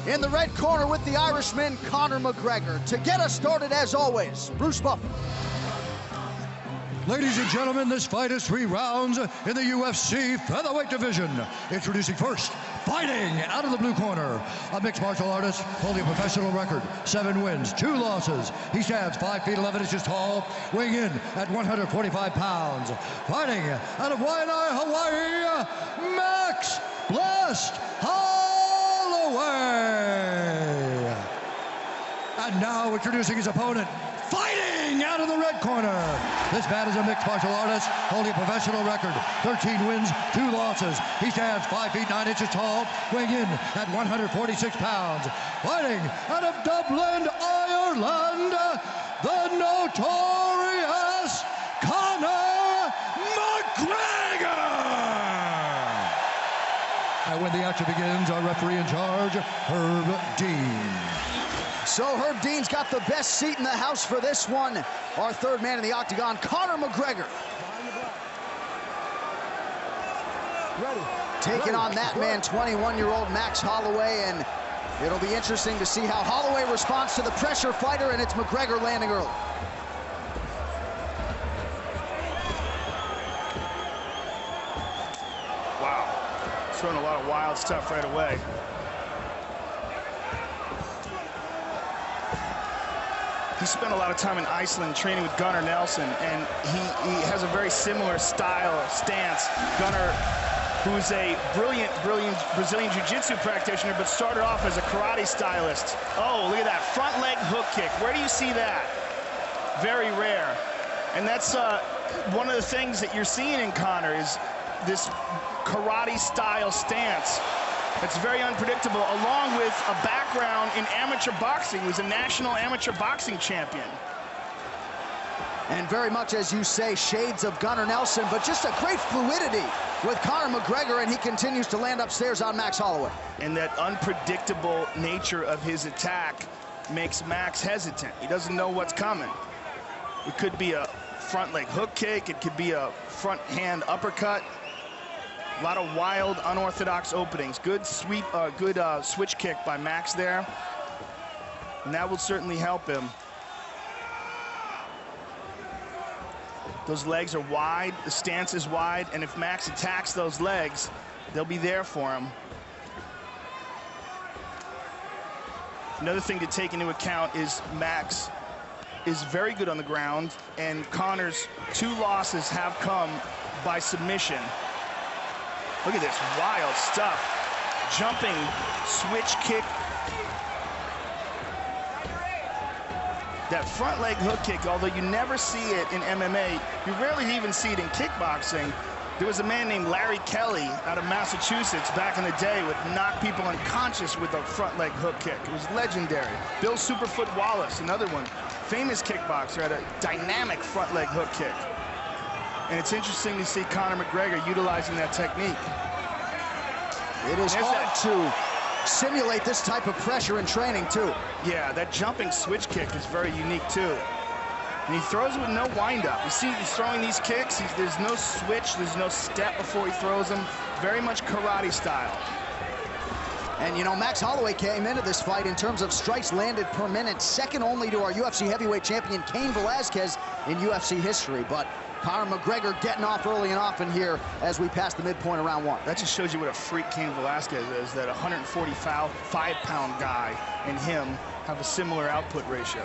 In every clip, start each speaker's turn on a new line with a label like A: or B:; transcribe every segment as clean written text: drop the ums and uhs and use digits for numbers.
A: In the red corner with the Irishman, Conor McGregor. To get us started, as always, Bruce Buffer.
B: Ladies and gentlemen, this fight is 3 rounds in the UFC featherweight division. Introducing first, fighting out of the blue corner, a mixed martial artist holding a professional record, 7 wins, 2 losses. He stands 5 feet 11 inches tall, weighing in at 145 pounds. Fighting out of Waianae, Hawaii, Max Blessed Holloway. And now introducing his opponent, fighting out of the red corner. This man is a mixed martial artist holding a professional record, 13 wins, 2 losses. He stands 5 feet 9 inches tall, weighing in at 146 pounds. Fighting out of Dublin, Ireland, the notorious Conor McGregor. And when the action begins, our referee in charge, Herb Dean.
A: So Herb Dean's got the best seat in the house for this one. Our third man in the octagon, Conor McGregor.
C: Ready.
A: Taking on that man, 21-year-old Max Holloway, and it'll be interesting to see how Holloway responds to the pressure fighter, and it's McGregor landing early.
D: Wow, throwing a lot of wild stuff right away. He spent a lot of time in Iceland training with Gunnar Nelson, and he has a very similar stance. Gunnar, who's a brilliant Brazilian Jiu-Jitsu practitioner, but started off as a karate stylist. Oh, look at that front leg hook kick. Where do you see that? Very rare. And that's one of the things that you're seeing in Conor is this karate style stance. It's very unpredictable, along with a background in amateur boxing. He was a national amateur boxing champion.
A: And very much, as you say, shades of Gunnar Nelson, but just a great fluidity with Conor McGregor, and he continues to land upstairs on Max Holloway.
D: And that unpredictable nature of his attack makes Max hesitant. He doesn't know what's coming. It could be a front leg hook kick. It could be a front hand uppercut. A lot of wild, unorthodox openings. Good sweep, good switch kick by Max there. And that will certainly help him. Those legs are wide, the stance is wide, and if Max attacks those legs, they'll be there for him. Another thing to take into account is Max is very good on the ground, and Conor's 2 losses have come by submission. Look at this wild stuff. Jumping switch kick. That front leg hook kick, although you never see it in MMA, you rarely even see it in kickboxing. There was a man named Larry Kelly out of Massachusetts back in the day would knock people unconscious with a front leg hook kick. It was legendary. Bill Superfoot Wallace, another one, famous kickboxer, had a dynamic front leg hook kick. And it's interesting to see Conor McGregor utilizing that technique.
A: It is hard to simulate this type of pressure in training, too.
D: Yeah, that jumping switch kick is very unique, too. And he throws it with no wind-up. You see he's throwing these kicks, there's no switch, there's no step before he throws them. Very much karate style.
A: And, you know, Max Holloway came into this fight in terms of strikes landed per minute, second only to our UFC heavyweight champion, Cain Velasquez, in UFC history. But Conor McGregor getting off early and often here as we pass the midpoint of round 1.
D: That just shows you what a freak Cain Velasquez is, that 145-pound guy and him have a similar output ratio.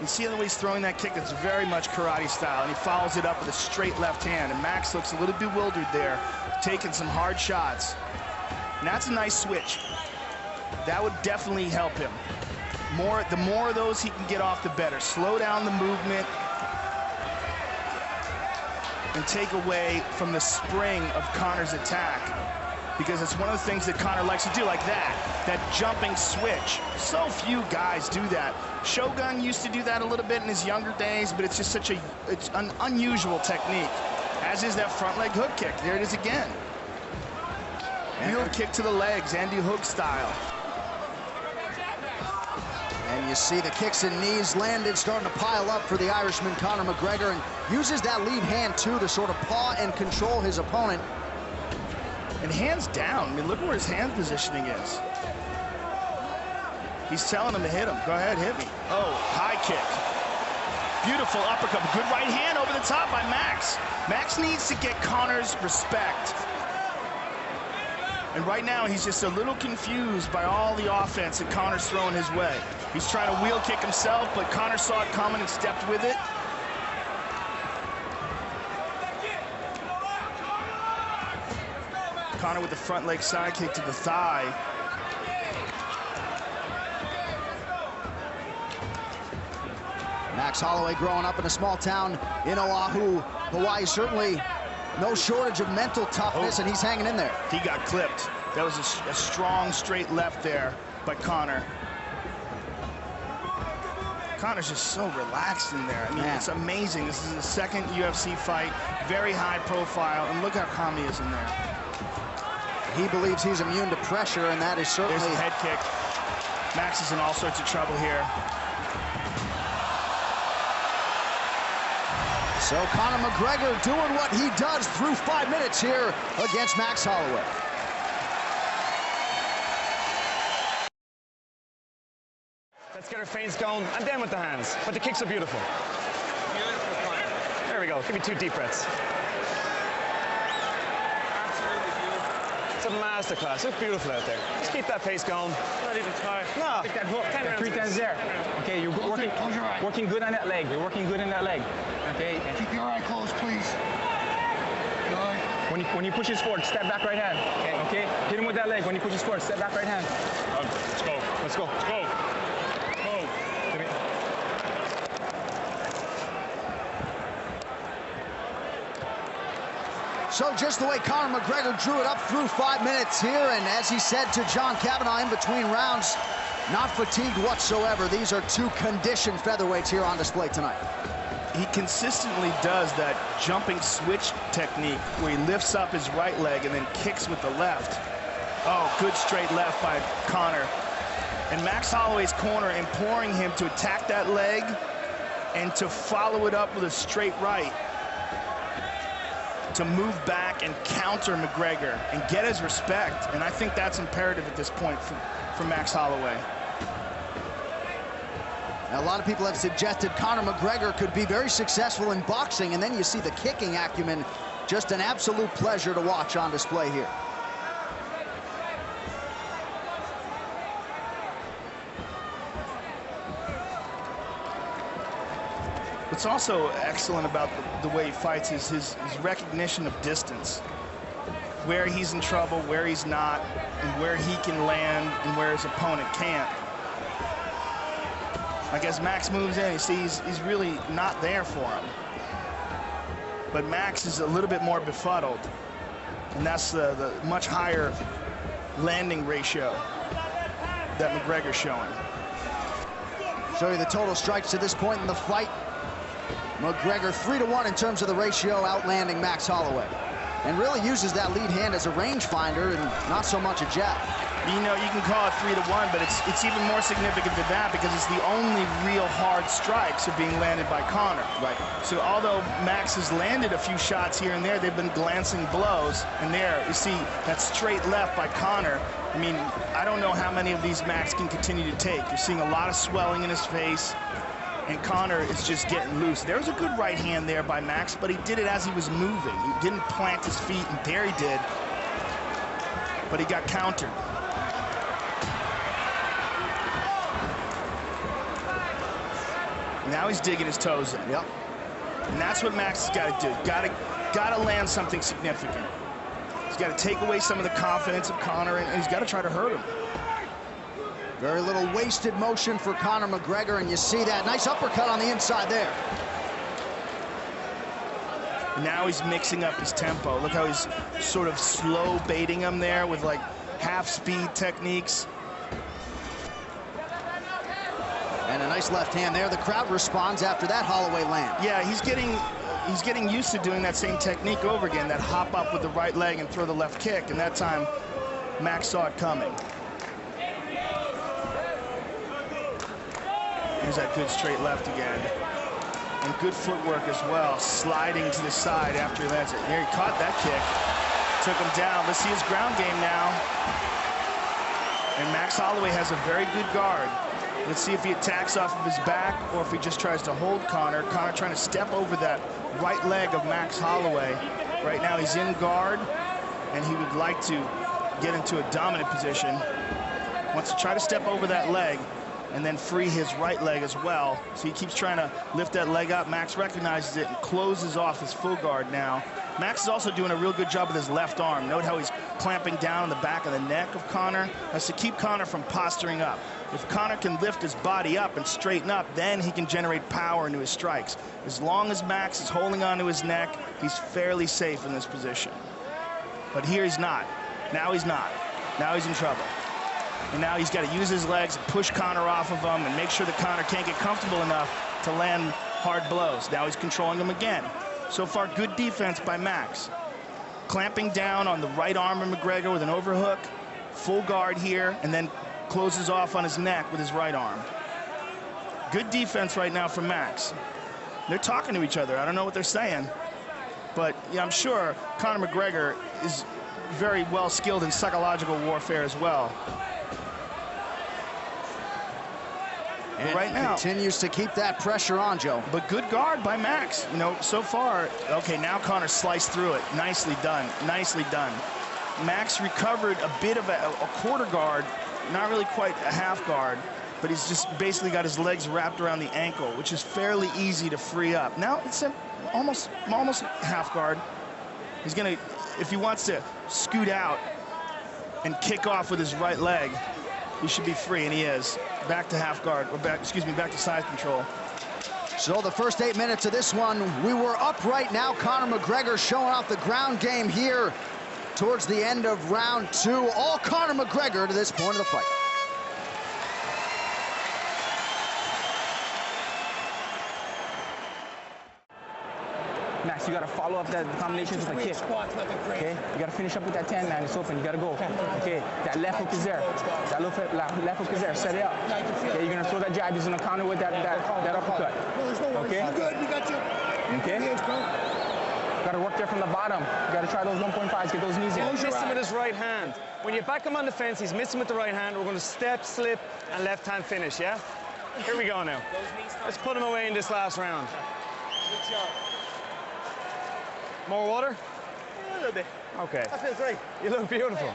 D: You see the way he's throwing that kick, it's very much karate style, and he follows it up with a straight left hand, and Max looks a little bewildered there, taking some hard shots. And that's a nice switch. That would definitely help him. The more of those he can get off, the better. Slow down the movement and take away from the spring of Conor's attack, because it's one of the things that Conor likes to do, like that jumping switch. So few guys do that. Shogun used to do that a little bit in his younger days, but it's just it's an unusual technique, as is that front leg hook kick. There it is again. Real kick to the legs, Andy Hook style.
A: And you see the kicks and knees landed, starting to pile up for the Irishman, Conor McGregor, and uses that lead hand, too, to sort of paw and control his opponent.
D: And hands down. I mean, look where his hand positioning is. He's telling him to hit him. Go ahead, hit me. Oh, high kick. Beautiful uppercut. Good right hand over the top by Max. Max needs to get Conor's respect. And right now, he's just a little confused by all the offense that Conor's throwing his way. He's trying to wheel kick himself, but Conor saw it coming and stepped with it. Conor with the front leg side kick to the thigh.
A: Max Holloway growing up in a small town in Oahu, Hawaii. Certainly no shortage of mental toughness, and he's hanging in there.
D: He got clipped. That was a strong straight left there by Conor. Conor's just so relaxed in there. I mean, it's amazing. This is his second UFC fight, very high profile, and look how calm he is in there.
A: He believes he's immune to pressure, and that is certainly...
D: There's the head kick. Max is in all sorts of trouble here.
A: So Conor McGregor doing what he does through 5 minutes here against Max Holloway.
E: Let's get our feints going, and then with the hands. But the kicks are beautiful.
F: Beautiful, Conor.
E: There we go. Give me 2 deep breaths.
F: Absolutely beautiful.
E: It's a masterclass. It's beautiful out there. Just keep that pace going.
F: Not even tired.
E: No.
F: Take that hook.
E: 10 rounds.
G: 3 times there. Okay, you're working good on that leg. You're working good on that leg. Okay, and keep your eye closed, please. Good. When he pushes forward, step back right hand. Okay, hit him with that leg. When he pushes forward, step back right hand.
E: Let's go. Let's go. Let's go. Go.
A: So just the way Conor McGregor drew it up through 5 minutes here, and as he said to John Kavanagh in between rounds, not fatigued whatsoever. These are 2 conditioned featherweights here on display tonight.
D: He consistently does that jumping switch technique where he lifts up his right leg and then kicks with the left. Oh, good straight left by Conor. And Max Holloway's corner imploring him to attack that leg and to follow it up with a straight right, to move back and counter McGregor and get his respect. And I think that's imperative at this point for Max Holloway.
A: Now, a lot of people have suggested Conor McGregor could be very successful in boxing, and then you see the kicking acumen. Just an absolute pleasure to watch on display here.
D: What's also excellent about the way he fights is his recognition of distance. Where he's in trouble, where he's not, and where he can land and where his opponent can't. Like as Max moves in, you see he's really not there for him. But Max is a little bit more befuddled. And that's the much higher landing ratio that McGregor's showing.
A: Show you the total strikes to this point in the fight. McGregor 3-1 in terms of the ratio, outlanding Max Holloway. And really uses that lead hand as a rangefinder and not so much a jab.
D: You know, you can call it 3-1, but it's even more significant than that because it's the only real hard strikes are being landed by Conor.
A: Right.
D: So although Max has landed a few shots here and there, they've been glancing blows. And there, you see that straight left by Conor. I mean, I don't know how many of these Max can continue to take. You're seeing a lot of swelling in his face, and Conor is just getting loose. There was a good right hand there by Max, but he did it as he was moving. He didn't plant his feet, and there he did. But he got countered. Now he's digging his toes in.
A: Yep.
D: And that's what Max has got to do. Got to land something significant. He's got to take away some of the confidence of Conor, and he's got to try to hurt him.
A: Very little wasted motion for Conor McGregor, and you see that nice uppercut on the inside there.
D: Now he's mixing up his tempo. Look how he's sort of slow baiting him there with like half-speed techniques.
A: And a nice left hand there. The crowd responds after that Holloway land.
D: Yeah, he's getting used to doing that same technique over again, that hop up with the right leg and throw the left kick, and that time Max saw it coming. Here's that good straight left again. And good footwork as well, sliding to the side after he lands it. There, he caught that kick. Took him down. Let's see his ground game now. And Max Holloway has a very good guard. Let's see if he attacks off of his back or if he just tries to hold Conor. Conor trying to step over that right leg of Max Holloway. Right now he's in guard, and he would like to get into a dominant position. Wants to try to step over that leg and then free his right leg as well. So he keeps trying to lift that leg up. Max recognizes it and closes off his full guard now. Max is also doing a real good job with his left arm. Note how he's clamping down on the back of the neck of Conor. That's to keep Conor from posturing up. If Conor can lift his body up and straighten up, then he can generate power into his strikes. As long as Max is holding onto his neck, he's fairly safe in this position. But here he's not. Now he's not. Now he's in trouble. And now he's got to use his legs and push Conor off of him and make sure that Conor can't get comfortable enough to land hard blows. Now he's controlling him again. So far, good defense by Max. Clamping down on the right arm of McGregor with an overhook, full guard here, and then closes off on his neck with his right arm. Good defense right now from Max. They're talking to each other. I don't know what they're saying, but yeah, I'm sure Conor McGregor is very well skilled in psychological warfare as well.
A: And
D: right now
A: continues to keep that pressure on, Joe.
D: But good guard by Max. You know, so far, okay, now Conor sliced through it. Nicely done, nicely done. Max recovered a bit of a quarter guard, not really quite a half guard, but he's just basically got his legs wrapped around the ankle, which is fairly easy to free up. Now it's almost half guard. He's gonna, if he wants to scoot out and kick off with his right leg, he should be free, and he is. Back to half guard, or back to side control.
A: So the first 8 minutes of this one, we were up right now. Conor McGregor showing off the ground game here towards the end of round 2. All Conor McGregor to this point of the fight.
G: Max, you got to follow up that combination with a kick. Okay? You got to finish up with that 10, man. It's open. You got to go. Okay? That left hook is there. That left hook is there. Set it up. Yeah, you're going to throw that jab. He's going to counter with that uppercut. Okay?
C: We got you.
G: Okay? Got to work there from the bottom. You got to try those 1.5s. Get those knees in.
E: He's missing with his right hand. When you back him on the fence, he's missing with the right hand. We're going to step, slip, and left hand finish, yeah? Here we go now. Let's put him away in this last round.
F: Good job.
E: More water?
F: A little bit.
E: Okay.
F: That feels great.
E: You look beautiful.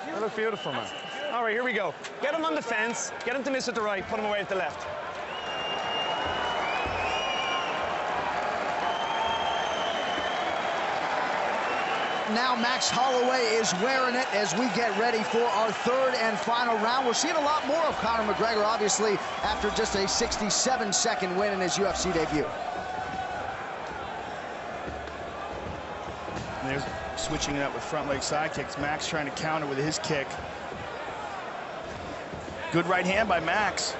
E: You look beautiful, man. All right, here we go. Get him on the fence. Get him to miss with the right. Put him away at the left.
A: Now Max Holloway is wearing it as we get ready for our third and final round. We're seeing a lot more of Conor McGregor, obviously, after just a 67-second win in his UFC debut.
D: And there's switching it up with front leg side kicks. Max trying to counter with his kick. Good right hand by Max.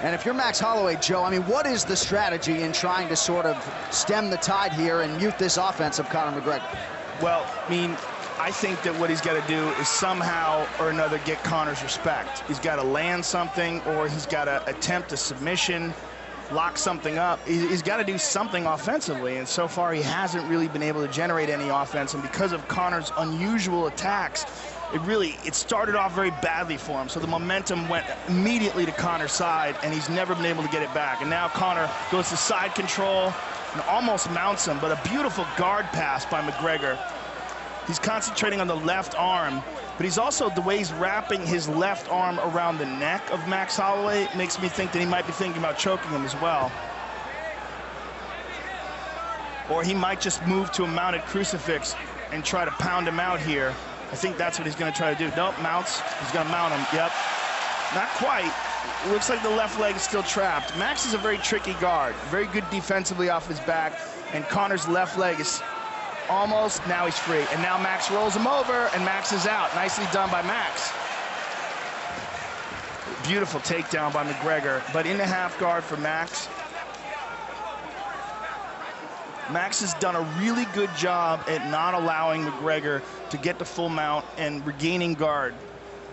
A: And if you're Max Holloway, Joe, I mean, what is the strategy in trying to sort of stem the tide here and mute this offense of Conor McGregor?
D: Well, I mean, I think that what he's got to do is somehow or another get Conor's respect. He's got to land something, or he's got to attempt a submission, lock something up. He's got to do something offensively, and so far he hasn't really been able to generate any offense. And because of Conor's unusual attacks, it started off very badly for him. So the momentum went immediately to Conor's side, and he's never been able to get it back. And now Conor goes to side control and almost mounts him, but a beautiful guard pass by McGregor. He's concentrating on the left arm, but he's also, the way he's wrapping his left arm around the neck of Max Holloway makes me think that he might be thinking about choking him as well. Or he might just move to a mounted crucifix and try to pound him out here. I think that's what he's going to try to do. Nope, mounts. He's going to mount him. Yep. Not quite. It looks like the left leg is still trapped. Max is a very tricky guard. Very good defensively off his back. And Conor's left leg is almost, now he's free. And now Max rolls him over, and Max is out. Nicely done by Max. Beautiful takedown by McGregor. But in the half guard for Max. Max has done a really good job at not allowing McGregor to get the full mount and regaining guard.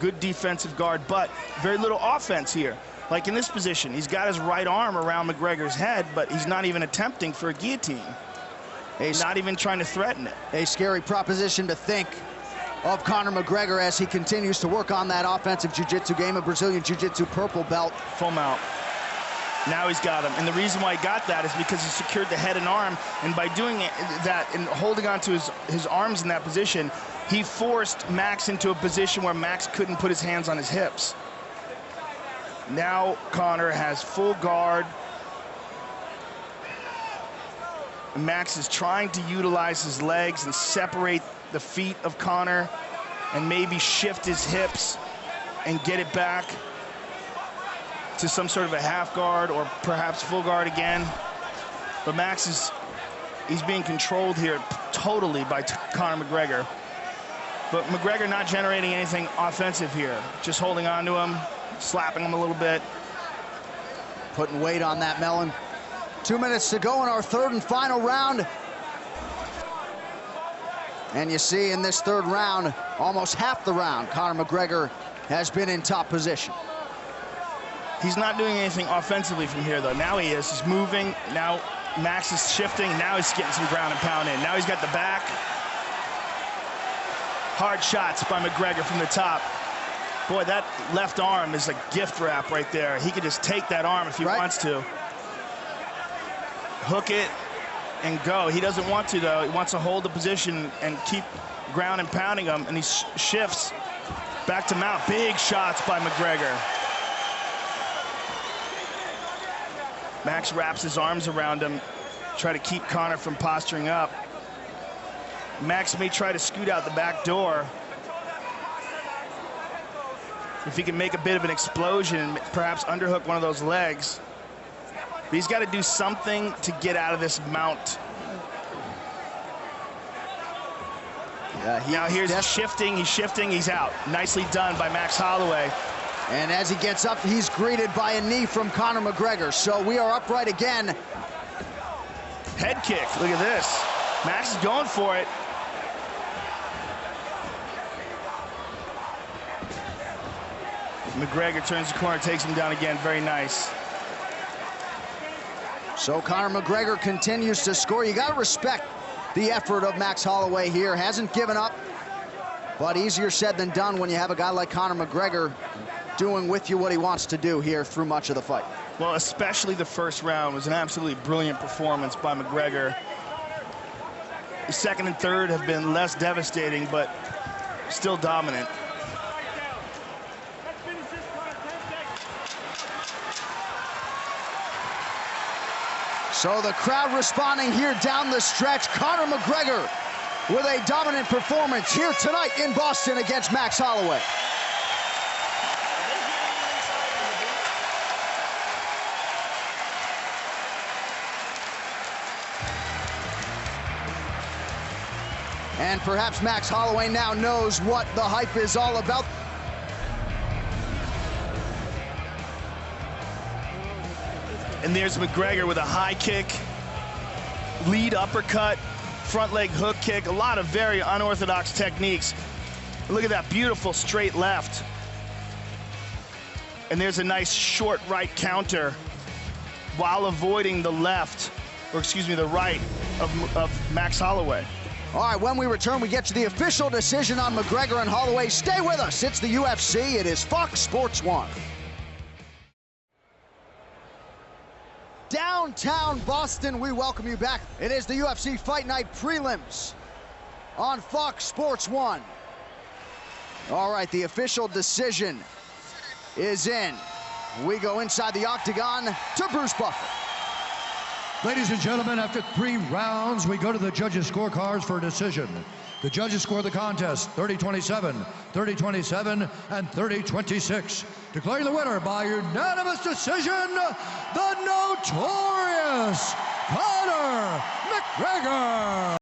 D: Good defensive guard, but very little offense here. Like in this position, he's got his right arm around McGregor's head, but he's not even attempting for a guillotine. He's not even trying to threaten it.
A: A scary proposition to think of Conor McGregor as he continues to work on that offensive jiu-jitsu game, a Brazilian jiu-jitsu purple belt.
D: Full mount. Now he's got him. And the reason why he got that is because he secured the head and arm. And by doing that and holding on to his arms in that position, he forced Max into a position where Max couldn't put his hands on his hips. Now Conor has full guard. Max is trying to utilize his legs and separate the feet of Conor and maybe shift his hips and get it back to some sort of a half guard or perhaps full guard again. But Max he's being controlled here totally by Conor McGregor. But McGregor not generating anything offensive here, just holding on to him, slapping him a little bit.
A: Putting weight on that melon. 2 minutes to go in our third and final round. And you see in this third round, almost half the round, Conor McGregor has been in top position.
D: He's not doing anything offensively from here, though. Now he is. He's moving. Now Max is shifting. Now he's getting some ground and pound in. Now he's got the back. Hard shots by McGregor from the top. Boy, that left arm is a gift wrap right there. He could just take that arm if he wants to. Hook it and go. He doesn't want to, though. He wants to hold the position and keep ground and pounding him, and he shifts back to mount. Big shots by McGregor. Max wraps his arms around him, try to keep Conor from posturing up. Max may try to scoot out the back door. If he can make a bit of an explosion and perhaps underhook one of those legs. But he's got to do something to get out of this mount. Now here's shifting, he's out. Nicely done by Max Holloway.
A: And as he gets up, he's greeted by a knee from Conor McGregor. So we are upright again.
D: Head kick, look at this. Max is going for it. McGregor turns the corner, takes him down again, very nice.
A: So Conor McGregor continues to score. You got to respect the effort of Max Holloway here. Hasn't given up, but easier said than done when you have a guy like Conor McGregor doing with you what he wants to do here through much of the fight.
D: Well, especially the first round was an absolutely brilliant performance by McGregor. The second and third have been less devastating, but still dominant.
A: So the crowd responding here down the stretch. Conor McGregor with a dominant performance here tonight in Boston against Max Holloway. And perhaps Max Holloway now knows what the hype is all about.
D: And there's McGregor with a high kick, lead uppercut, front leg hook kick, a lot of very unorthodox techniques. Look at that beautiful straight left. And there's a nice short right counter while avoiding the left, or excuse me, the right of Max Holloway.
A: All right, when we return, we get to the official decision on McGregor and Holloway. Stay with us. It's the UFC. It is Fox Sports 1. Downtown Boston, we welcome you back. It is the UFC Fight Night prelims on Fox Sports 1. All right, the official decision is in. We go inside the octagon to Bruce Buffer.
B: Ladies and gentlemen, after 3 rounds, we go to the judges' scorecards for a decision. The judges score the contest 30-27, 30-27, and 30-26. Declaring the winner by unanimous decision, the notorious Conor McGregor.